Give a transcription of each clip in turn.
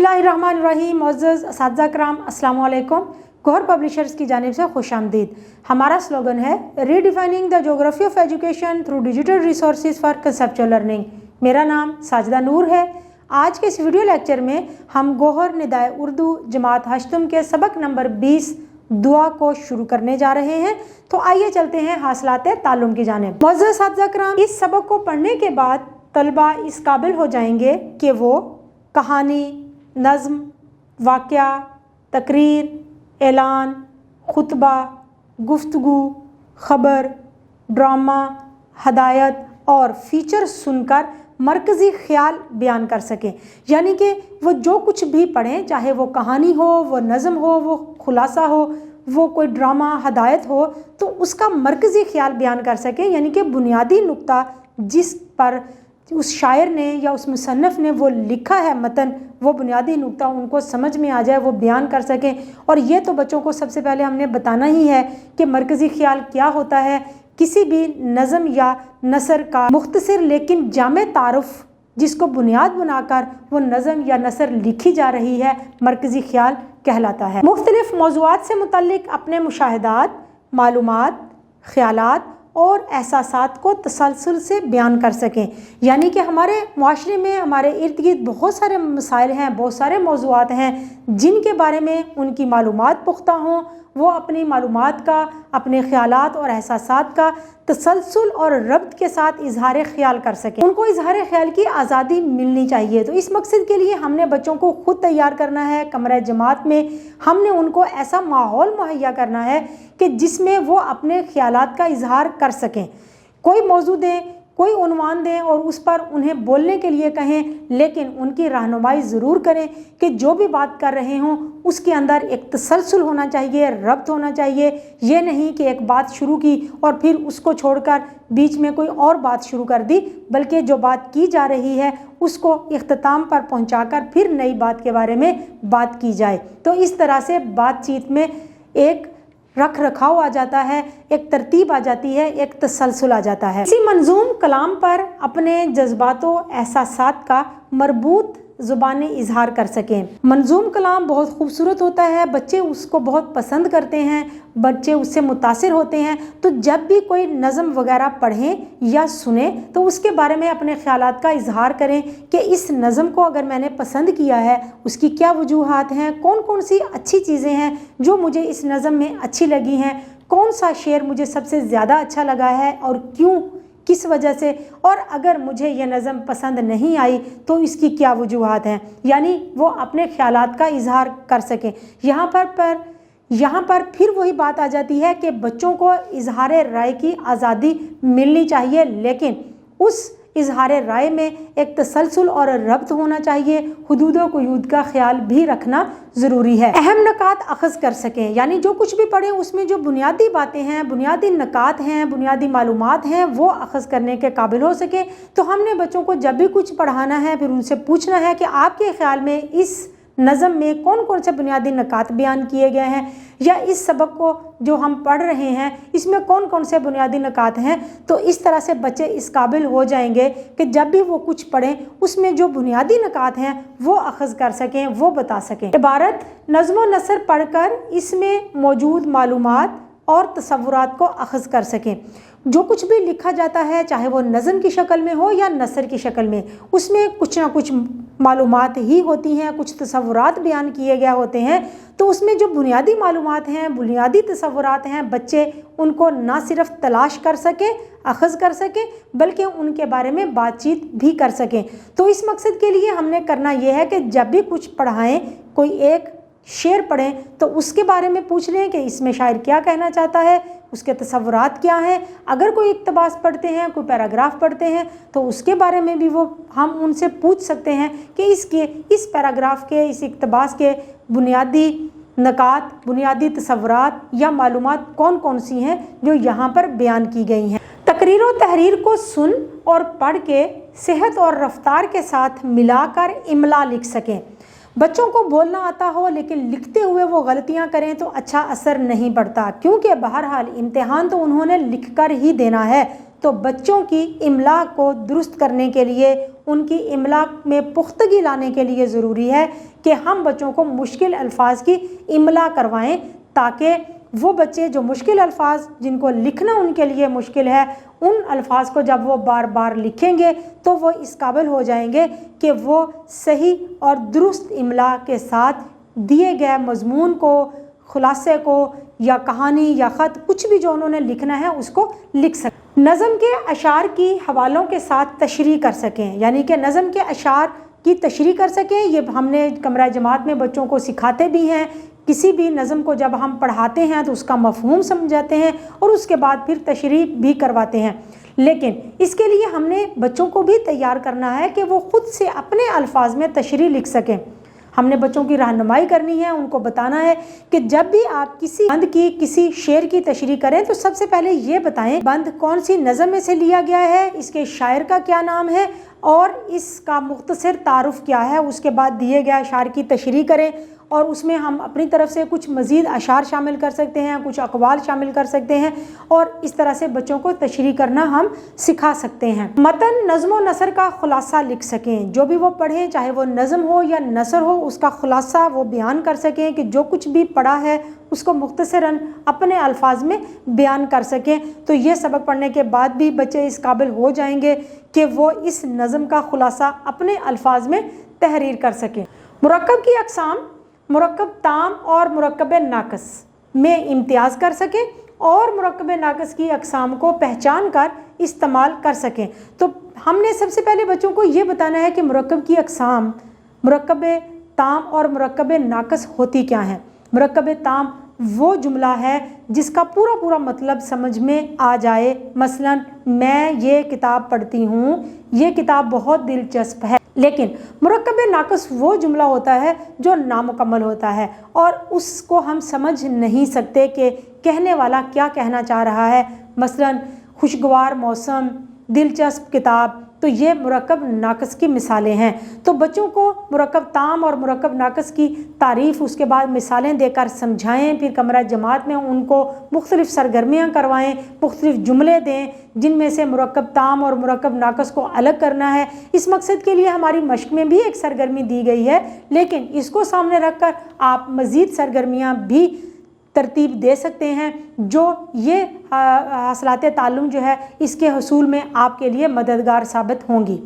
बिस्मिल्लाहिर्रहमानिर्रहीम। मुअज़्ज़ज़ असातिज़ा किराम, अस्सलाम वालेकुम। गौहर पब्लिशर्स की जानिब से खुश आमदीद। हमारा स्लोगन है redefining the geography of education through digital resources for conceptual learning. मेरा नाम साजिदा नूर है। आज के इस वीडियो लेक्चर में हम गौहर निदाए उर्दू जमात हश्तम के सबक नंबर 20 दुआ को शुरू करने जा रहे हैं। तो आइए चलते हैं हासिलाते ताल्लुम की जानिब। मुअज़्ज़ज़ असातिज़ा किराम, इस सबक को पढ़ने के बाद तलबा इस काबिल हो जाएंगे कि वो कहानी, नज़्म, वाक़या, तकरीर, ऐलान, खुतबा, गुफ्तगू, ख़बर, ड्रामा, हदायत और फीचर सुनकर मरकज़ी ख़्याल बयान कर सकें। यानी कि वो जो कुछ भी पढ़ें, चाहे वो कहानी हो, वो नज़्म हो, वो खुलासा हो, वो कोई ड्रामा, हदायत हो, तो उसका मरकज़ी ख़्याल बयान कर सकें। यानी कि बुनियादी नुक्ता जिस पर उस शायर ने या उस मुसन्निफ़ ने वो लिखा है मतन, वो बुनियादी नुक्ता उनको समझ में आ जाए, वो बयान कर सकें। और ये तो बच्चों को सबसे पहले हमने बताना ही है कि मरकज़ी ख़्याल क्या होता है। किसी भी नज़म या नसर का मुख्तसर लेकिन जामे तारुफ़ जिसको बुनियाद बनाकर वो नज़म या नसर लिखी जा रही है, मरकज़ी ख़्याल कहलाता है। मुख्तलिफ़ मौज़ूआत से मुतल्लिक़ अपने मुशाहिदात, मालूमात, ख़यालात और एहसासात को तसलसल से बयान कर सकें। यानी कि हमारे मुआशरे में, हमारे इर्द गिर्द बहुत सारे मसाइल हैं, बहुत सारे मौज़ूआत हैं जिनके बारे में उनकी मालूमात पुख्ता हों। वो अपनी मालूमात का, अपने ख़यालात और एहसासात का तसलसल और रब्त के साथ इजहार ख़याल कर सकें। उनको इजहार ख़याल की आज़ादी मिलनी चाहिए। तो इस मकसद के लिए हमने बच्चों को ख़ुद तैयार करना है। कमरे जमात में हमने उनको ऐसा माहौल मुहैया करना है कि जिसमें वो अपने ख़यालात का इजहार कर सकें। कोई मौजू दें, कोई उन्वान दें और उस पर उन्हें बोलने के लिए कहें, लेकिन उनकी रहनुमाई ज़रूर करें कि जो भी बात कर रहे हों उसके अंदर एक तसलसल होना चाहिए, रब्त होना चाहिए। ये नहीं कि एक बात शुरू की और फिर उसको छोड़कर बीच में कोई और बात शुरू कर दी, बल्कि जो बात की जा रही है उसको इख्तिताम पर पहुंचाकर फिर नई बात के बारे में बात की जाए। तो इस तरह से बातचीत में एक रख रखाव आ जाता है, एक तरतीब आ जाती है, एक तसलसल आ जाता है। इसी मंजूम कलाम पर अपने जज्बातों, एहसासात का मरबूत ज़ुबानी इजहार कर सकें। मंजूम कलाम बहुत खूबसूरत होता है, बच्चे उसको बहुत पसंद करते हैं, बच्चे उससे मुतासिर होते हैं। तो जब भी कोई नज़म वगैरह पढ़ें या सुने तो उसके बारे में अपने ख़यालात का इजहार करें कि इस नज़म को अगर मैंने पसंद किया है उसकी क्या वजूहात हैं, कौन कौन सी अच्छी चीज़ें हैं जो मुझे इस नज़म में अच्छी लगी हैं, कौन सा शेर मुझे सबसे ज़्यादा अच्छा लगा है और क्यों, किस वजह से, और अगर मुझे ये नज़म पसंद नहीं आई तो इसकी क्या वजूहात हैं। यानी वो अपने ख़यालात का इजहार कर सकें। यहाँ पर फिर वही बात आ जाती है कि बच्चों को इजहार राय की आज़ादी मिलनी चाहिए, लेकिन उस इजहार राय में एक तसलसल और रब्त होना चाहिए। हुदूद व क़ुयूद का ख्याल भी रखना ज़रूरी है। अहम नकात अख़ज़ कर सकें, यानी जो कुछ भी पढ़ें उसमें जो बुनियादी बातें हैं, बुनियादी नकात हैं, बुनियादी मालूमात हैं, वो अख़ज़ करने के काबिल हो सके। तो हमने बच्चों को जब भी कुछ पढ़ाना है फिर उनसे पूछना है कि आपके ख़्याल में इस नज़म में कौन कौन से बुनियादी नकात बयान किए गए हैं, या इस सबक को जो हम पढ़ रहे हैं इसमें कौन कौन से बुनियादी नकात हैं। तो इस तरह से बच्चे इस काबिल हो जाएंगे कि जब भी वो कुछ पढ़ें उसमें जो बुनियादी नकात हैं वो अख़ज़ कर सकें, वो बता सकें। इबारत नज़्म व नसर पढ़कर इसमें मौजूद मालूमात और तसव्वुरात को अख़ज़ कर सकें। जो कुछ भी लिखा जाता है, चाहे वो नज़म की शक्ल में हो या नसर की शक्ल में, उसमें कुछ ना कुछ मालूमात ही होती हैं, कुछ तसव्वुरात बयान किए गए होते हैं। तो उसमें जो बुनियादी मालूमात हैं, बुनियादी तसव्वुरात हैं, बच्चे उनको ना सिर्फ तलाश कर सकें, अख़ज़ कर सकें, बल्कि उनके बारे में बातचीत भी कर सकें। तो इस मकसद के लिए हमने करना यह है कि जब भी कुछ पढ़ाएं, कोई एक शेर पढ़ें तो उसके बारे में पूछ लें कि इसमें शायर क्या कहना चाहता है, उसके तसव्वुरात क्या हैं। अगर कोई इक़्तिबास पढ़ते हैं, कोई पैराग्राफ पढ़ते हैं, तो उसके बारे में भी वो हम उनसे पूछ सकते हैं कि इस पैराग्राफ के, इस इक़्तिबास के बुनियादी नकात, बुनियादी तसव्वुरात या मालूमात कौन कौन सी हैं जो यहाँ पर बयान की गई हैं। तकरीर व तहरीर को सुन और पढ़ के सेहत और रफ्तार के साथ मिलाकर इमला लिख सकें। बच्चों को बोलना आता हो लेकिन लिखते हुए वो गलतियां करें तो अच्छा असर नहीं पड़ता, क्योंकि बहरहाल इम्तिहान तो उन्होंने लिख कर ही देना है। تو بچوں کی املا کو درست کرنے کے لیے، ان کی املا میں پختگی لانے کے لیے ضروری ہے کہ ہم بچوں کو مشکل الفاظ کی املا کروائیں، تاکہ وہ بچے جو مشکل الفاظ جن کو لکھنا ان کے لیے مشکل ہے، ان الفاظ کو جب وہ بار بار لکھیں گے تو وہ اس قابل ہو جائیں گے کہ وہ صحیح اور درست املا کے ساتھ دیے گئے مضمون کو، خلاصے کو، یا کہانی یا خط، کچھ بھی جو انہوں نے لکھنا ہے اس کو لکھ سکیں۔ نظم کے اشعار کی حوالوں کے ساتھ تشریح کر سکیں، یعنی کہ نظم کے اشعار کی تشریح کر سکیں۔ یہ ہم نے کمرہ جماعت میں بچوں کو سکھاتے بھی ہیں۔ کسی بھی نظم کو جب ہم پڑھاتے ہیں تو اس کا مفہوم سمجھاتے ہیں اور اس کے بعد پھر تشریح بھی کرواتے ہیں، لیکن اس کے لیے ہم نے بچوں کو بھی تیار کرنا ہے کہ وہ خود سے اپنے الفاظ میں تشریح لکھ سکیں۔ ہم نے بچوں کی رہنمائی کرنی ہے، ان کو بتانا ہے کہ جب بھی آپ کسی بند کی، کسی شعر کی تشریح کریں تو سب سے پہلے یہ بتائیں بند کون سی نظم میں سے لیا گیا ہے، اس کے شاعر کا کیا نام ہے اور اس کا مختصر تعارف کیا ہے۔ اس کے بعد دیے گئے اشعار کی تشریح کریں اور اس میں ہم اپنی طرف سے کچھ مزید اشعار شامل کر سکتے ہیں، کچھ اقوال شامل کر سکتے ہیں، اور اس طرح سے بچوں کو تشریح کرنا ہم سکھا سکتے ہیں۔ متن، نظم و نثر کا خلاصہ لکھ سکیں، جو بھی وہ پڑھیں چاہے وہ نظم ہو یا نثر ہو، اس کا خلاصہ وہ بیان کر سکیں کہ جو کچھ بھی پڑھا ہے اس کو مختصراً اپنے الفاظ میں بیان کر سکیں۔ تو یہ سبق پڑھنے کے بعد بھی بچے اس قابل ہو جائیں گے کہ وہ اس نظم کا خلاصہ اپنے الفاظ میں تحریر کر سکیں۔ مرکب کی اقسام، مرکب تام اور مرکب ناقص میں امتیاز کر سکیں اور مرکب ناقص کی اقسام کو پہچان کر استعمال کر سکیں۔ تو ہم نے سب سے پہلے بچوں کو یہ بتانا ہے کہ مرکب کی اقسام، مرکب تام اور مرکب ناقص ہوتی کیا ہیں۔ مرکب تام وہ جملہ ہے جس کا پورا مطلب سمجھ میں آ جائے، مثلا میں یہ کتاب پڑھتی ہوں، یہ کتاب بہت دلچسپ ہے۔ لیکن مرکب ناقص وہ جملہ ہوتا ہے جو نامکمل ہوتا ہے اور اس کو ہم سمجھ نہیں سکتے کہ کہنے والا کیا کہنا چاہ رہا ہے، مثلا خوشگوار موسم، دلچسپ کتاب۔ تو یہ مرکب ناقص کی مثالیں ہیں۔ تو بچوں کو مرکب تام اور مرکب ناقص کی تعریف، اس کے بعد مثالیں دے کر سمجھائیں، پھر کمرہ جماعت میں ان کو مختلف سرگرمیاں کروائیں، مختلف جملے دیں جن میں سے مرکب تام اور مرکب ناقص کو الگ کرنا ہے۔ اس مقصد کے لیے ہماری مشق میں بھی ایک سرگرمی دی گئی ہے، لیکن اس کو سامنے رکھ کر آپ مزید سرگرمیاں بھی ترتیب دے سکتے ہیں جو یہ حاصلات تعلم جو ہے اس کے حصول میں آپ کے لیے مددگار ثابت ہوں گی۔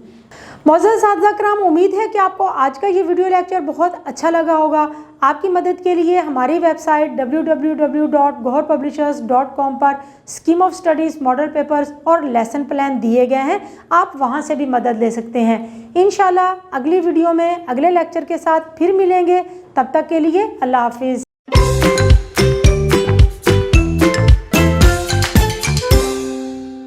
معزز اساتذہ کرام، امید ہے کہ آپ کو آج کا یہ ویڈیو لیکچر بہت اچھا لگا ہوگا۔ آپ کی مدد کے لیے ہماری ویب سائٹ www.goharpublishers.com پر scheme of studies, model papers اور لیسن پلان دیے گئے ہیں، آپ وہاں سے بھی مدد لے سکتے ہیں۔ انشاءاللہ اگلی ویڈیو میں اگلے لیکچر کے ساتھ پھر ملیں گے، تب تک کے لیے اللہ حافظ۔